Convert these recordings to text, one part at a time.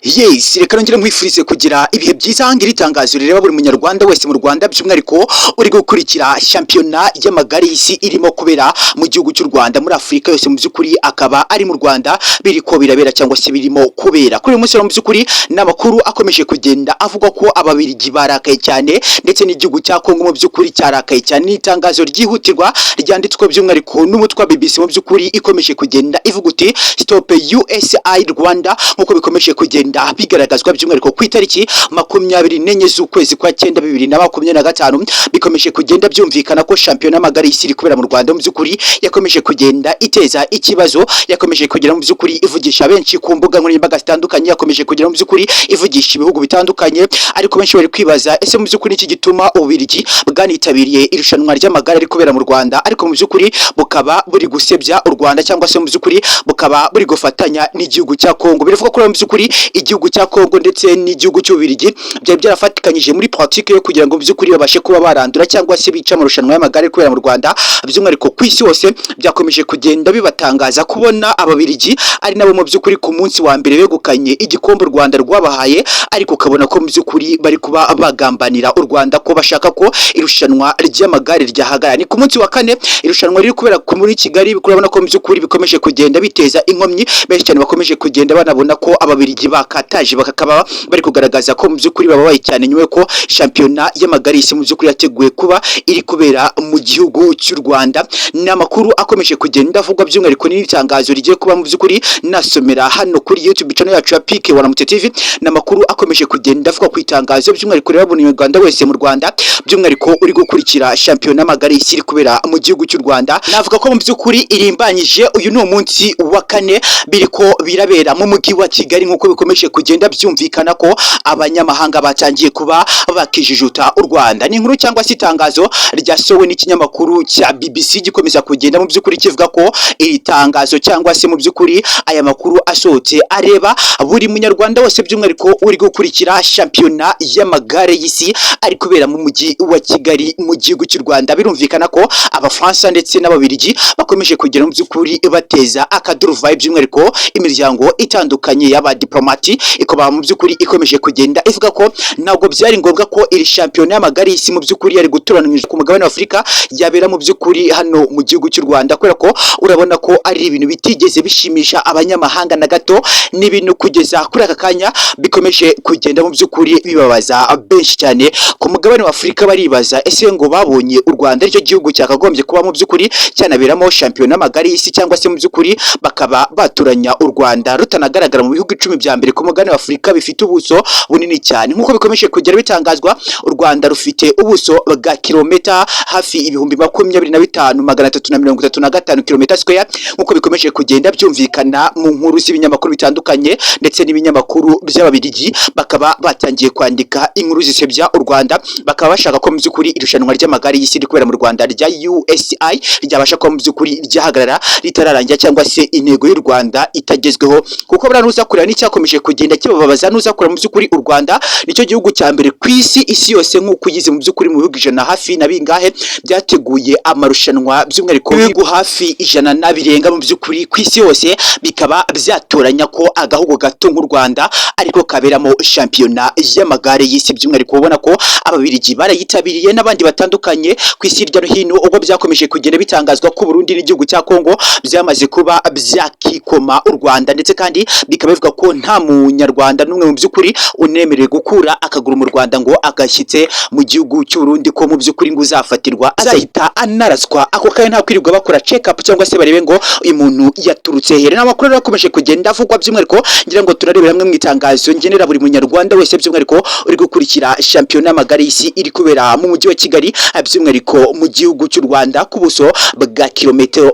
Yes, reka nongere nkwifurize kugira ibihe byiza hangira itangazo rireba buri munyarwanda wese mu Rwanda by'umwihariko uri gukurikira shampiyona y'amagare y'isi irimo kubera mu gihugu cy'u Rwanda muri Afurika yose mu by'ukuri akaba ari mu Rwanda biriko birabera cyangwa se birimo kubera kuri uyu munsi mu by'ukuri n'amakuru akomeje kugenda avuga ko ababirigi barakaye cyane ndetse n'igihugu cya Kongo mu by'ukuri cyarakaye cyane n'itangazo ryihutirwa ryanditswe by'umwihariko n'umutwe wa BBC mu by'ukuri ikomeje kugenda ivuga uti stop USI Rwanda nkuko bikomeje kugenda bigaragazwa by'umwihariko ku itariki 24 z'ukwezi kwa 9 2025 bikomeje kugenda byumvikana ko shampiyona y'amagare y'isi iri kubera mu Rwanda mu by'ukuri yakomeje kugenda iteza ikibazo yakomeje kugira mu by'ukuri ivugisha benshi ku mbuga nkoranyambaga zitandukanye yakomeje kugira mu by'ukuri ivugisha ibihugu bitandukanye ariko benshi bari kwibaza ese mu by'ukuri iki gituma ububirigi bwanitabiriye irushanwa ry'amagare ari kubera mu Rwanda ariko mu by'ukuri bukaba buri gusebya u Rwanda cyangwa se mu by'ukuri bukaba buri gufatanya n'igihugu cya Kongo biravuga ko mu by'ukuri igihugu cya Kongo ndetse n'igihugu cy'ububirigi byari byarafatikanyije muri pratique yo kugira ngo by'ukuri babashe kuba barandura cyangwa se bica mu rushanwa y'amagare kubera mu Rwanda by'umwihariko ku isi hose byakomeje kugenda bibatangaza kubona ababirigi ari nabo mu by'ukuri ku munsi wa mbere begukanye igikombe u Rwanda rwabahaye ariko kabona ko mu by'ukuri bari kuba bagambanira u Rwanda ko bashaka ko irushanwa ry'amagare ryahagarara ni ku munsi wa kane irushanwa riri kubera muri Kigali bikurabona ko mu by'ukuri bikomeje kugenda biteza inkomyi benshi cyane bakomeje kugenda banabona ko ababirigi bakataje bakakaba bari kugaragaza ko mu by'ukuri babaye cyane nyuma ko shampiyona y'amagare y'isi mu by'ukuri yateguye kuba iri kubera mu gihugu cy'u Rwanda n'amakuru akomeje kugenda avugwa by'umwihariko n'itangazo rigiye kuba mu by'ukuri nasomera hano kuri YouTube channel yacu ya PK Waramutse TV n'amakuru akomeje kugenda avuga ku itangazo by'umwihariko reba buri Rwanda wese mu Rwanda by'umwihariko uri gukurikira shampiyona y'amagare y'isi iri kubera mu gihugu cy'u Rwanda navuga ko mu by'ukuri irimbanyije uyu ni umunsi wa kane biriko birabera mu mujyi wa Kigali nkuko bikomeje kugenda byumvikana ko abanyamahanga batangiye kuba bakijijuta u Rwanda ni inkuru cyangwa se itangazo ryasowe n'ikinyamakuru cya BBC gikomeza kugenda mu by'ukuri kivuga ko iri tangazo cyangwa se mu by'ukuri aya makuru asohotse areba buri munyarwanda wese by'umwihariko uri gukurikira shampiyona y'amagare y'isi ari kubera mu mujyi wa Kigali mu gihugu cy'u Rwanda birumvikana ko abafaransa ndetse n'ababirigi bakomeje kugira mu by'ukuri bateza akaduruvayi by'umwihariko imiryango itandukanye y'abadiplomati ikoba mu by'ukuri ikomeje kugenda ivuga ko ntabwo byari ngombwa ko iri shampiyona y'amagare y'isi mu by'ukuri yari gutoranyirizwa ku mugabane wa Afurika yabera mu by'ukuri hano mu gihugu cy'u Rwanda kubera ko urabona ko ari ibintu bitigeze bishimisha abanyamahanga na gato n'ibintu kugeza kuri aka kanya bikomeje kugenda mu by'ukuri bibabaza benshi cyane ku mugabane wa Afurika baribaza ese ngo babonye u Rwanda aricyo gihugu cyakagombye kuba mu by'ukuri cyanaberamo shampiyona y'amagare y'isi cyangwa se mu by'ukuri bakaba baturanya u Rwanda rutanagaragara mu bihugu 10 bya mbere ku mugabane wa Afurika bifite ubuso bunini cyane nkuko bikomeje kugera bitangazwa u Rwanda rufite ubuso bwa kilomita hafi ibihumbi 25,335 km square nkuko bikomeje kugenda byumvikana mu nkuru z'ibinyamakuru bitandukanye ndetse n'ibinyamakuru by'ababirigi bakaba batangiye kwandika inkuru zisebya u Rwanda bakaba bashaka ko mu by'ukuri irushanwa ry'amagare y'isi rikorera mu Rwanda rya USI ryabasha ko mu by'ukuri ryahagarara ritararangira cyangwa se intego y'u Rwanda itagezweho kuko buranuza kurira n'icyakomeje kugenda kibababaza nuza kurira mu by'ukuri u Rwanda nicyo gihugu cya mbere ku isi yose nk'uko ugize mu by'ukuri mu bihugu 100 hafi na bingahe byateguye amarushanwa by'umwihariko bihugu hafi 100 birenga mu by'ukuri ku isi yose bikaba byatoranya ko agahugu gato nk'u Rwanda ariko kaberamo shampiyona y'amagare y'isi by'umwihariko ubona ko ababirigi barayitabiriye n'abandi batandukanye ku isi hirya no hino ubwo byakomeje kugenda bitangazwa ko Burundi n'igihugu cya Kongo byamaze kuba byakikoma u Rwanda ndetse kandi bikaba bivuga ko nta munyarwanda n'umwe mu by'ukuri unemerewe gukura akaguru mu Rwanda ngo agashyitse mu gihugu cy'u Burundi ko mu by'ukuri ngo uzafatirwa azahita anaraswa ako kanya nta kwirirwa bakora check up cyangwa se barebe ngo uyu muntu yaturutse here n'amakuru yakomeje kugenda avugwa by'umwihariko ngira ngo turarebera hamwe mu itangazo ngenera buri munyarwanda wese by'umwihariko uri gukurikira shampiyona y'amagare y'isi iri kubera mu mujyi wa Kigali by'umwihariko mu gihugu cy'u Rwanda ku buso bwa kilometero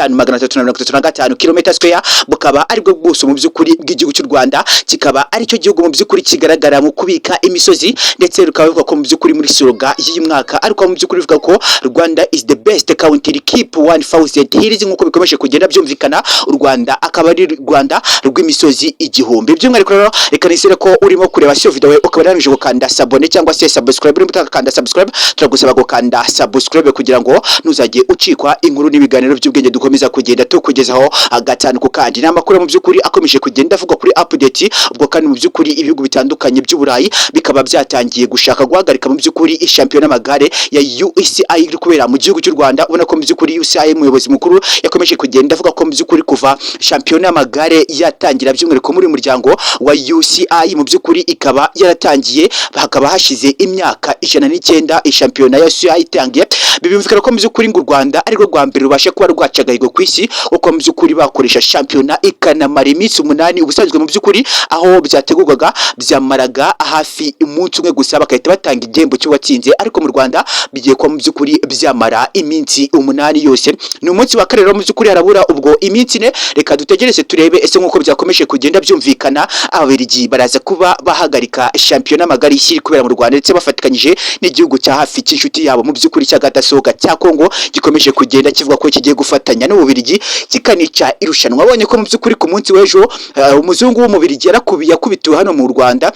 25,335 km square bukaba ari bwo buso mu by'ukuri bw'igihugu cy'u Rwanda kikaba ari cyo gihugu mu by'ukuri kigaragara mu kubika imisozi ndetse rukaba bivuga ko mu by'ukuri muri slogan y'uyu mwaka ariko mu by'ukuri bivuga ko Rwanda is the best country keep 1000 hills nkuko bikomeje kugenda byumvikana u Rwanda akaba ari Rwanda rw'imisozi igihumbi by'umwihariko rero reka nisere ko urimo kureba iyo video ukaba yarangije gukanda sabone cyangwa se subscribe urimo utakanda subscribe turagusaba gukanda subscribe kugira ngo nuzajye ucikwa inkuru n'ibiganiro by'ubwenge dukomeza kugenda tukugezaho gatanu ku kandi n'amakuru mu by'ukuri akomeje kugenda biravugwa kuri update ubwo kandi mu by'ukuri ibihugu bitandukanye by'Uburayi bikaba byatangiye gushaka guhagarika mu by'ukuri shampiyona y'amagare ya UCI iri kubera mu gihugu cy'u Rwanda. Ubona ko mu by'ukuri UCI umuyobozi mukuru yakomeje kugenda avuga ko mu by'ukuri kuva shampiyona y'amagare yatangira by'umwihariko muri muryango wa UCI mu by'ukuri ikaba yaratangiye hakaba hashize imyaka 109 shampiyona ya UCI itangiye. Bibimvikana ko mu by'ukuri ngo u Rwanda ari rwo rwa mbere rubashe kuba rwacagahigo ku isi uko mu by'ukuri bakoresha shampiyona ikanamara iminsi 8. Ubusanzwe mu by'ukuri aho byategurwaga byamaraga hafi umunsi umwe gusa bakahita batanga igihembo cy'uwatsinze, ariko mu Rwanda bigiye kuba mu by'ukuri byamara iminsi 8 yose. Ni umunsi wa karero mu by'ukuri harabura ubwo iminsi 4. Reka dutegereze turebe ese nkuko byakomeje kugenda byumvikana Ababiligi baraza kuba bahagarika shampiyona y'amagare iri kubera mu Rwanda ndetse bafatikanyije n'igihugu cya hafi cy'inshuti yabo mu by'ukuri cy'agadasohoka cya Kongo gikomeje kugenda kivuga ko kigiye gufatanya n'Ububirigi kikanica irushanwa. Abonye ko mu by'ukuri ku munsi w'ejo umuzungu w'Umubirigi yakubitiwe hano mu Rwanda,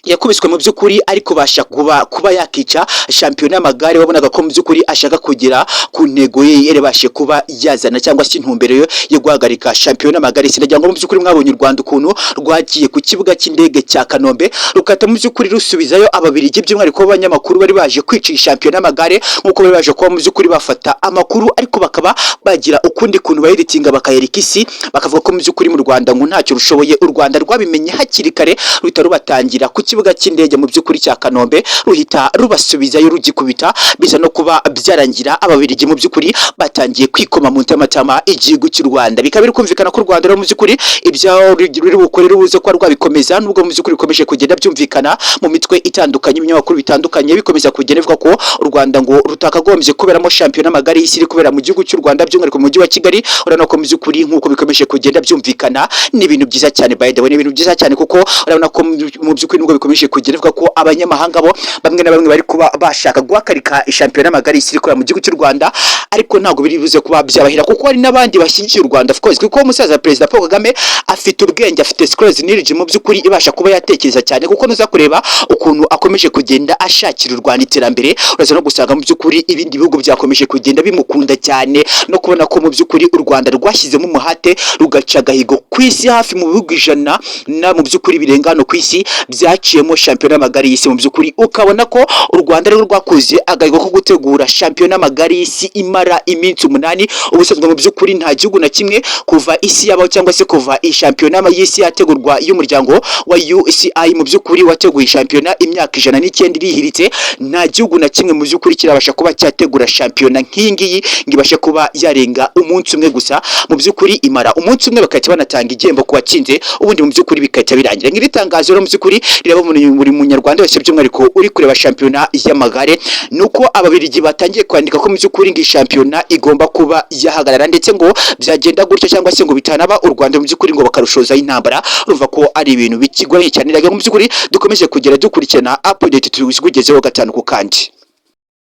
yakubiswe mu by'ukuri ariko basha kuba yakica shampiyona y'amagare. Wabonaga ko mu by'ukuri ashaka kugera ku ntego ye yerebashe kuba yazana cyangwa se intumbero yo guhagarika shampiyona y'amagare. Sinagira ngo mu by'ukuri mwabonye u Rwanda ukuntu rwagiye ku kibuga cy'indege cya Kanombe rukata mu by'ukuri rusubizayo Ababiligi by'umwihariko b'abanyamakuru bari baje kwicisha shampiyona y'amagare nkuko bari baje kuba mu by'ukuri bafata amakuru ariko bakaba bagira ukundi kuntu bayeditinga bakayereka isi bakavuga ko mu by'ukuri mu Rwanda ngo ntacyo rushoboye. U Rwanda rwabimenye hakiri kare ruhita rubatangira ku kibuga cy'indege mu by'ukuri cya Kanombe ruhita rubasubizayo rugikubita, bisa no kuba byarangira Ababiligi mu by'ukuri batangiye kwikoma mu ntamatama igihugu cy'u Rwanda. Bikaba biri kumvikana ko u Rwanda mu by'ukuri ibyaho ruri bukorera ubuze ko rwabikomeza, nubwo mu by'ukuri bikomeje kugenda byumvikana mu mitwe itandukanye ibinyamakuru bitandukanye bikomeza kugenda bivuga ko u Rwanda ngo rutakagombye kuberamo shampiyona y'amagare y'isi iri kubera mu gihugu cy'u Rwanda by'umwihariko mu mujyi wa Kigali. Urabona ko mu by'ukuri nkuko bikomeje kugenda byumvikana ni ibintu byiza cyane, by the way ni ibintu byiza cyane kuko urabona ko mu by'ukuri nubwo bikomeje kugenda bivuga ko abanyamahanga bo bamwe na bamwe bari kuba bashaka guhagarika shampiyona y'amagare y'isi iri kubera mu gihugu cy'u Rwanda, ariko ntabwo biribuze kuba byabahira kuko hari n'abandi bashyigikiye u Rwanda of course, kuko umusaza Perezida Paul Kagame afite ubwenge, afite skills knowledge mu by'ukuri ibasha kuba yatekereza cyane, kuko nuza kureba ukuntu akomeje kugenda ashakira u Rwanda iterambere uraza no gusanga mu by'ukuri ibindi bihugu byakomeje kugenda bimukunda cyane no kubona ko mu by'ukuri u Rwanda rwashyizemo umuhate rugaca gahigo ku isi hafi mu bihugu 100 na mu by'ukuri birengano ku isi byaciyemo shampiyona y'amagare y'isi. Mu by'ukuri ukabona ko u Rwanda rwo rwakoze agahigo ko gutegura shampiyona y'amagare y'isi imara iminsi 8. Ubusanzwe mu by'ukuri nta gihugu na kimwe kuva isi yabaho cyangwa se kuva shampiyona y'isi yategurwa y'umuryango wa UCI mu by'ukuri wateguye shampiyona imyaka 109 irihiritse, nta gihugu na kimwe mu by'ukuri kirabasha kuba cyategura shampiyona nk'iyi ngiyi ngibashe kuba yarenga umunsi umwe gusa. Mu by'ukuri imara umunsi umwe bakahita banatanga igihembo ku watsinze, ubundi mu by'ukuri bikahita birangira. Ngiri tangazo rero mu by'ukuri riraba buri munyarwanda wese by'umwihariko uri kureba shampiyona y'amagare nuko Ababiligi batangiye kwandika ko mu by'ukuri ngi shampiyona igomba kuba yahagarara, ndetse ngo byagenda gutyo cyangwa se ngo bitanaba u Rwanda mu by'ukuri ngo bakarushoza intambara. Urumva ko ari ibintu bikigoranye cyane. Rega mu by'ukuri dukomeje kugera dukurikirana update tuzigezeho gatanu ku kandi.